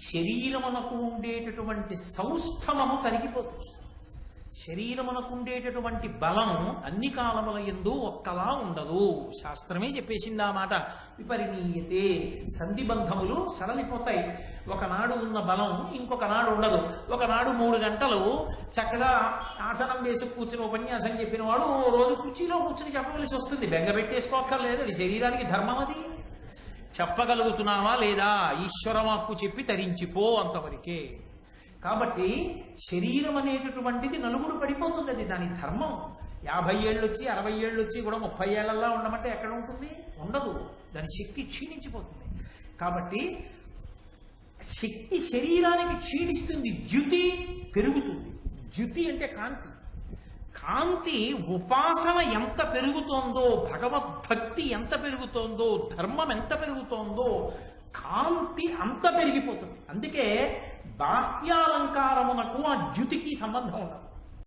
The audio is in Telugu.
శరీరమునకు ఉండేటటువంటి సౌష్ఠమము తరిగిపోతుంది. శరీరమునకు ఉండేటటువంటి బలం అన్ని కాలముల యందు ఒక్కలా ఉండదు. శాస్త్రమే చెప్పేసింది ఆ మాట. విపరిణీయతే, సంధిబంధములు సడలిపోతాయి. ఒకనాడు ఉన్న బలం ఇంకొక నాడు ఉండదు. ఒకనాడు 3 గంటలు చక్కగా ఆసనం వేసి కూర్చుని ఉపన్యాసం చెప్పిన వాడు రోజు కుర్చీలో కూర్చుని చెప్పవలసి వస్తుంది. బెంగ పెట్టేసుకోక్కర్లేదు. అది శరీరానికి ధర్మం. అది చెప్పగలుగుతున్నావా లేదా? ఈశ్వరవాక్కు చెప్పి తరించిపో, అంతవరకే. కాబట్టి శరీరం అనేటటువంటిది నలుగురు పడిపోతుంది. అది దాని ధర్మం. 50 ఏళ్ళు వచ్చి 60 ఏళ్ళు వచ్చి కూడా 30 ఏళ్లలా ఉండమంటే ఎక్కడ ఉంటుంది? ఉండదు. దాని శక్తి క్షీణించిపోతుంది. కాబట్టి శక్తి శరీరానికి క్షీణిస్తుంది, ద్యుతి పెరుగుతుంది. ద్యుతి అంటే కాంతి. కాంతి ఉపాసన ఎంత పెరుగుతోందో, భగవద్భక్తి ఎంత పెరుగుతోందో, ధర్మం ఎంత పెరుగుతోందో, కాంతి అంత పెరిగిపోతుంది. అందుకే బాహ్యాలంకారమునకు ఆ ద్యుతికి సంబంధం ఉండదు.